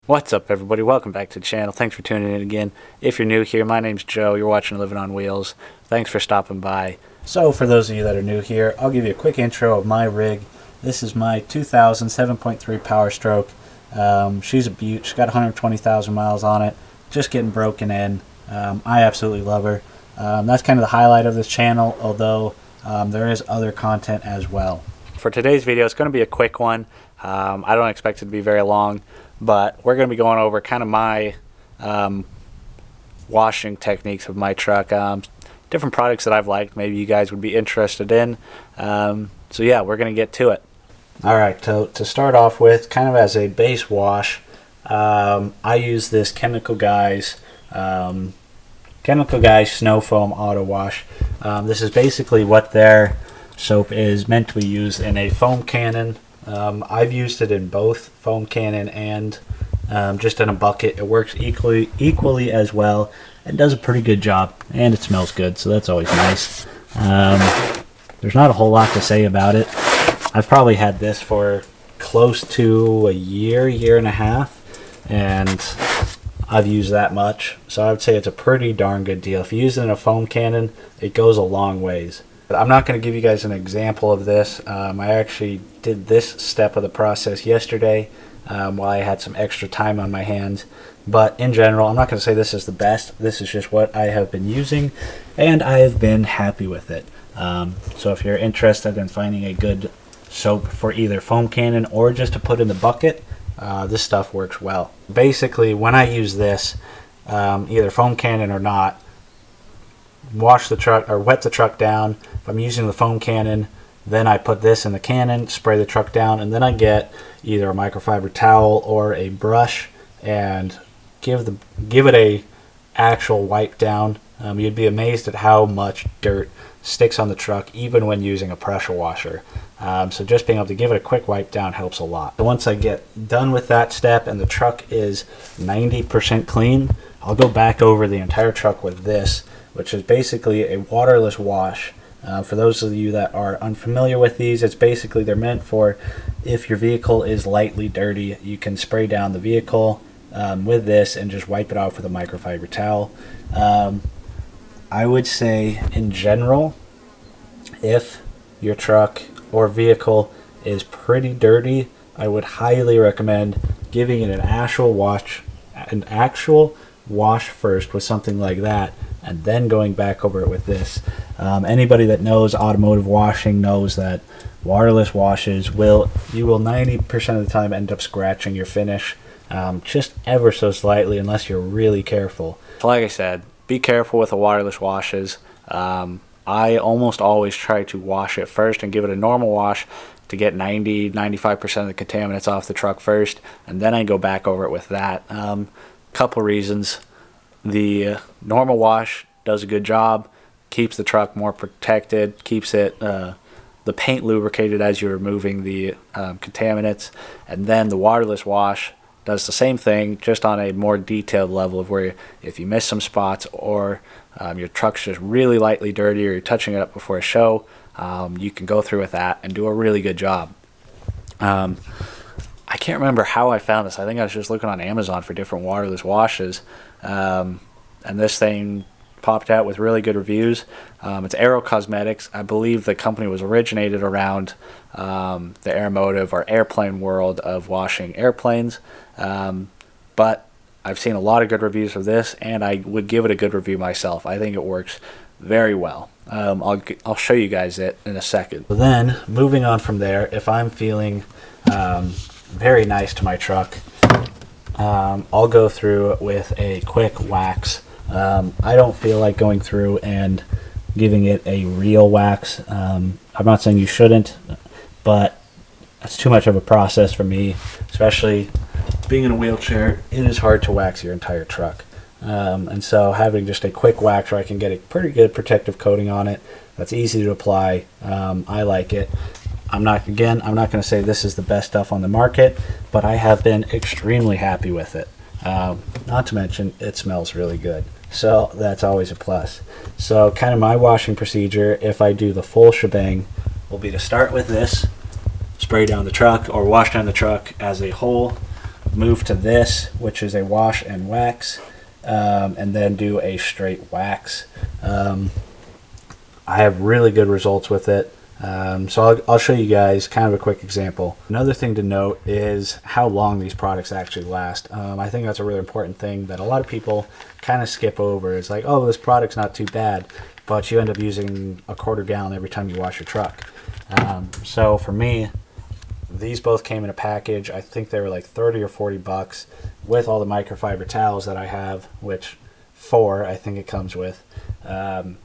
What's up, everybody? Welcome back to the channel. Thanks for tuning in again. If you're new here, my name's Joe. You're watching Living on Wheels. Thanks for stopping by. So for those of you that are new here, I'll give you a quick intro of my rig. This is my 2000 7.3 Powerstroke. She's a beaut. She's got 120,000 miles on it. Just getting broken in. I absolutely love her. That's kind of the highlight of this channel, although there is other content as well. For today's video, it's going to be a quick one. I don't expect it to be very long, but we're going to be going over kind of my washing techniques of my truck, different products that I've liked, maybe you guys would be interested in. So yeah, we're going to get to it. Alright, to start off with, kind of as a base wash, I use this Chemical Guys Snow Foam Auto Wash. This is basically what their soap is meant to be used in a foam cannon. I've used it in both foam cannon and just in a bucket. It works equally as well and does a pretty good job, and it smells good, so that's always nice. There's not a whole lot to say about it. I've probably had this for close to a year and a half, and I've used that much, so I would say it's a pretty darn good deal. If you use it in a foam cannon, it goes a long ways. But I'm not going to give you guys an example of this. I actually did this step of the process yesterday while I had some extra time on my hands. But in general, I'm not going to say this is the best. This is just what I have been using, and I have been happy with it. So if you're interested in finding a good soap for either foam cannon or just to put in the bucket, this stuff works well. Basically, when I use this, either foam cannon or not, wash the truck or wet the truck down. If I'm using the foam cannon, then I put this in the cannon, spray the truck down, and then I get either a microfiber towel or a brush and give it a actual wipe down. You'd be amazed at how much dirt sticks on the truck even when using a pressure washer. So just being able to give it a quick wipe down helps a lot. Once I get done with that step and the truck is 90% clean, I'll go back over the entire truck with this, which is basically a waterless wash. For those of you that are unfamiliar with these, it's basically they're meant for if your vehicle is lightly dirty, you can spray down the vehicle with this and just wipe it off with a microfiber towel. I would say in general, if your truck or vehicle is pretty dirty, I would highly recommend giving it an actual wash first with something like that, and then going back over it with this. Anybody that knows automotive washing knows that waterless washes you will 90% of the time end up scratching your finish, just ever so slightly, unless you're really careful. Like I said, be careful with the waterless washes. I almost always try to wash it first and give it a normal wash to get 90-95% of the contaminants off the truck first, and then I go back over it with that. Couple reasons. The normal wash does a good job, keeps the truck more protected, keeps it the paint lubricated as you're removing the contaminants, and then the waterless wash does the same thing, just on a more detailed level, of where if you miss some spots or your truck's just really lightly dirty or you're touching it up before a show, you can go through with that and do a really good job. I can't remember how I found this. I think I was just looking on Amazon for different waterless washes, and this thing popped out with really good reviews. It's Aero Cosmetics. I believe the company was originated around the aeromotive or airplane world of washing airplanes, but I've seen a lot of good reviews of this, and I would give it a good review myself. I think it works very well. I'll show you guys it in a second. Then moving on from there, if I'm feeling very nice to my truck, I'll go through with a quick wax. I don't feel like going through and giving it a real wax. I'm not saying you shouldn't, but it's too much of a process for me, especially being in a wheelchair. It is hard to wax your entire truck, and so having just a quick wax where I can get a pretty good protective coating on it that's easy to apply, I like it. I'm not going to say this is the best stuff on the market, but I have been extremely happy with it. Not to mention, it smells really good, so that's always a plus. So kind of my washing procedure, if I do the full shebang, will be to start with this, spray down the truck or wash down the truck as a whole, move to this, which is a wash and wax, and then do a straight wax. I have really good results with it. So I'll show you guys kind of a quick example. Another thing to note is how long these products actually last. I think that's a really important thing that a lot of people kind of skip over. It's like, oh, this product's not too bad, but you end up using a quarter gallon every time you wash your truck. So for me, these both came in a package. I think they were like 30 or 40 bucks with all the microfiber towels that I have, which 4 I think it comes with. And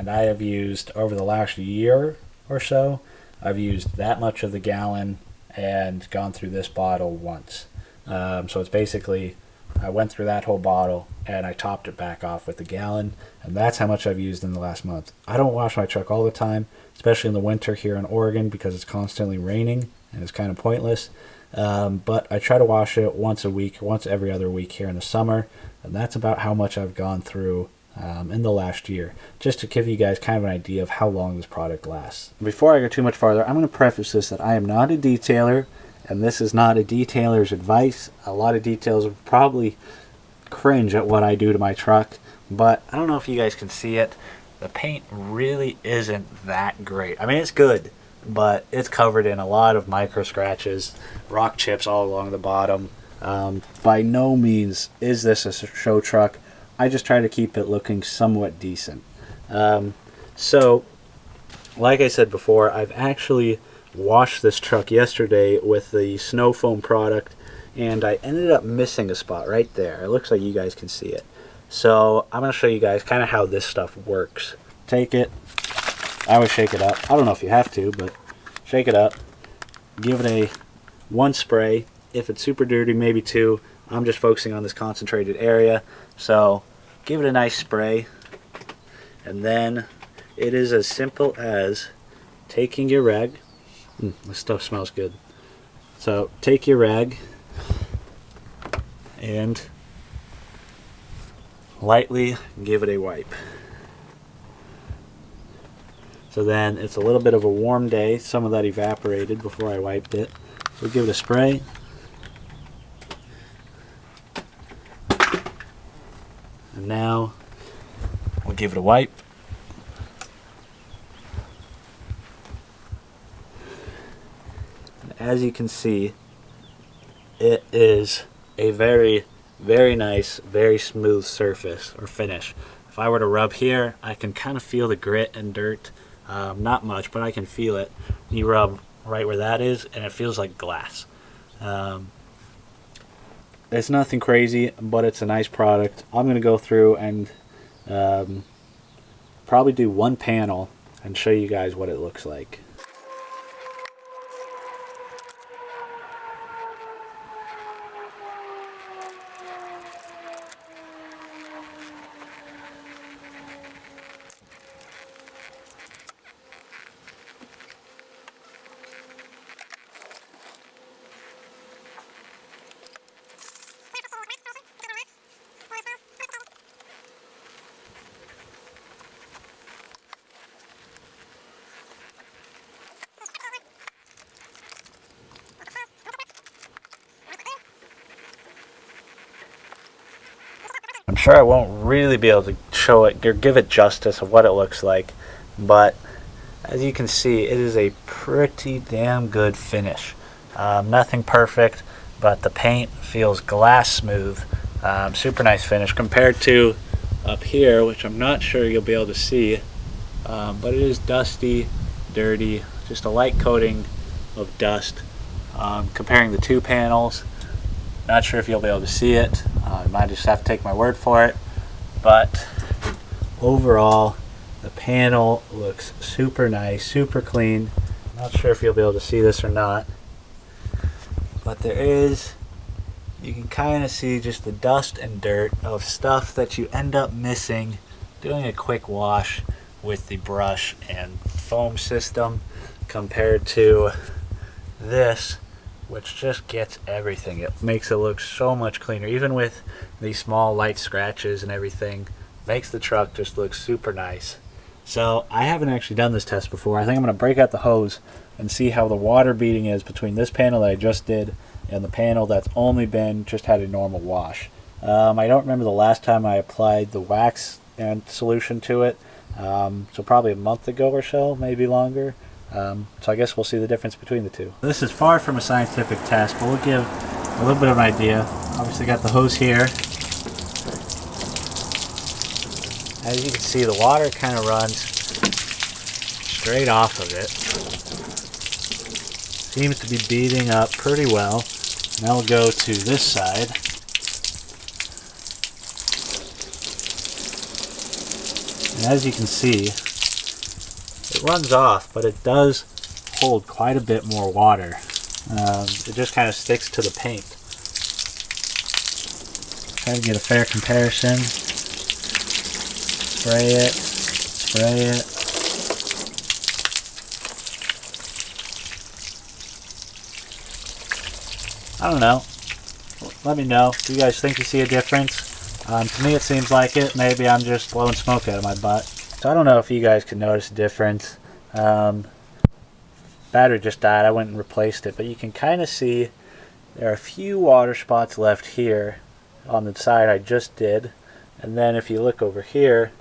I have used over the last year or so, I've used that much of the gallon and gone through this bottle once. So it's basically, I went through that whole bottle and I topped it back off with the gallon, and that's how much I've used in the last month. I don't wash my truck all the time, especially in the winter here in Oregon because it's constantly raining and it's kind of pointless. But I try to wash it once a week, once every other week here in the summer, and that's about how much I've gone through in the last year, just to give you guys kind of an idea of how long this product lasts. Before I go too much farther, I'm going to preface this that I am not a detailer, and this is not a detailer's advice. A lot of details would probably cringe at what I do to my truck, but I don't know if you guys can see it. The paint really isn't that great. I mean, it's good, but it's covered in a lot of micro scratches, rock chips all along the bottom. By no means is this a show truck. I just try to keep it looking somewhat decent. So, like I said before, I've actually washed this truck yesterday with the snow foam product, and I ended up missing a spot right there. It looks like you guys can see it. So I'm going to show you guys kind of how this stuff works. Take it. I always shake it up. I don't know if you have to, but shake it up. Give it one spray. If it's super dirty, maybe 2. I'm just focusing on this concentrated area. So give it a nice spray, and then it is as simple as taking your rag. This stuff smells good. So take your rag and lightly give it a wipe. So then it's a little bit of a warm day. Some of that evaporated before I wiped it. So give it a spray. And now we'll give it a wipe. And as you can see, it is a very, very nice, very smooth surface or finish. If I were to rub here, I can kind of feel the grit and dirt. Not much, but I can feel it. You rub right where that is, and it feels like glass. It's nothing crazy, but it's a nice product. I'm going to go through and probably do one panel and show you guys what it looks like. I'm sure I won't really be able to show it or give it justice of what it looks like, but as you can see, it is a pretty damn good finish. Nothing perfect, but the paint feels glass smooth. Super nice finish compared to up here, which I'm not sure you'll be able to see, but it is dusty, dirty, just a light coating of dust. Comparing the 2 panels, not sure if you'll be able to see it. You might just have to take my word for it, but overall the panel looks super nice, super clean. Not sure if you'll be able to see this or not, but you can kind of see just the dust and dirt of stuff that you end up missing doing a quick wash with the brush and foam system, compared to this, which just gets everything. It makes it look so much cleaner, even with these small light scratches and everything. Makes the truck just look super nice. So I haven't actually done this test before. I think I'm going to break out the hose and see how the water beading is between this panel that I just did and the panel that's only been just had a normal wash. I don't remember the last time I applied the wax and solution to it, so probably a month ago or so, maybe longer. So I guess we'll see the difference between the two. This is far from a scientific test, but we'll give a little bit of an idea. Obviously got the hose here. As you can see, the water kind of runs straight off of it. Seems to be beading up pretty well. Now we'll go to this side. And as you can see, it runs off, but it does hold quite a bit more water. It just kind of sticks to the paint. Try to get a fair comparison. Spray it, spray it. I don't know. Let me know if you guys think you see a difference. To me it seems like it. Maybe I'm just blowing smoke out of my butt. So I don't know if you guys can notice a difference. Battery just died. I went and replaced it, but you can kind of see there are a few water spots left here on the side I just did, and then if you look over here,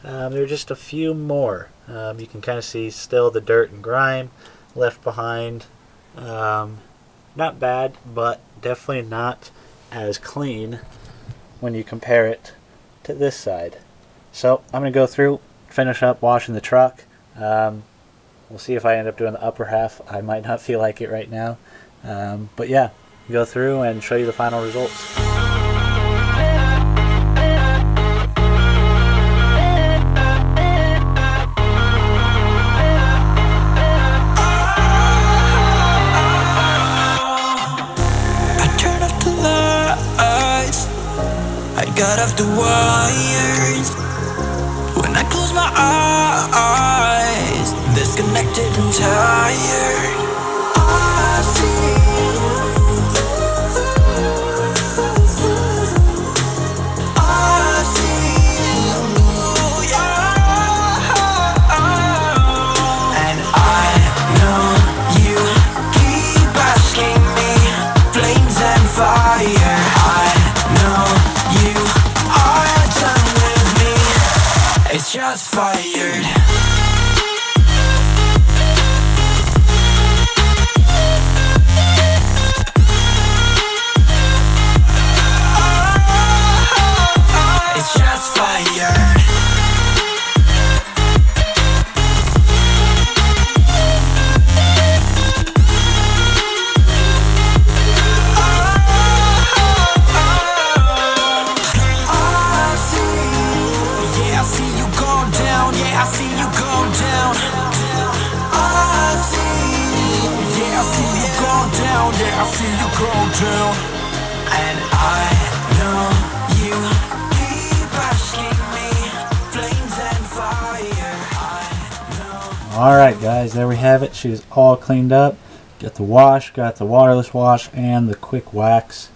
there are just a few more. You can kind of see still the dirt and grime left behind. Not bad, but definitely not as clean when you compare it to this side. So I'm going to go through, finish up washing the truck. We'll see if I end up doing the upper half. I might not feel like it right now. But yeah, go through and show you the final results. I turned off the lights, I got off the wires. When I close my eyes, disconnected and tired. I see you, I see you, yeah. And I know you keep asking me, flames and fire. I know you are done with me, it's just fired. It's just fired. I see you go down, yeah, I see you go down. I see, yeah, I see you go down, yeah, I see you go down. And I know you keep asking me, flames and fire. I know. Alright guys, there we have it. She's all cleaned up. Got the wash, got the waterless wash, and the quick wax.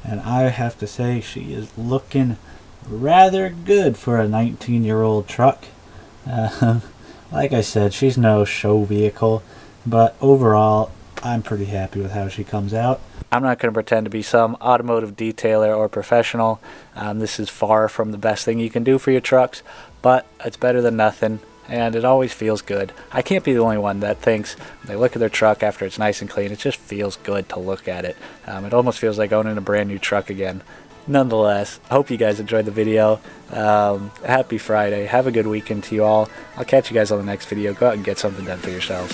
And I have to say, she is looking rather good for a 19-year-old truck. Like I said, she's no show vehicle, but overall, I'm pretty happy with how she comes out. I'm not going to pretend to be some automotive detailer or professional. This is far from the best thing you can do for your trucks, but it's better than nothing, and it always feels good. I can't be the only one that thinks when they look at their truck after it's nice and clean, it just feels good to look at it. It almost feels like owning a brand new truck again. Nonetheless, I hope you guys enjoyed the video. Happy Friday. Have a good weekend to you all. I'll catch you guys on the next video. Go out and get something done for yourselves.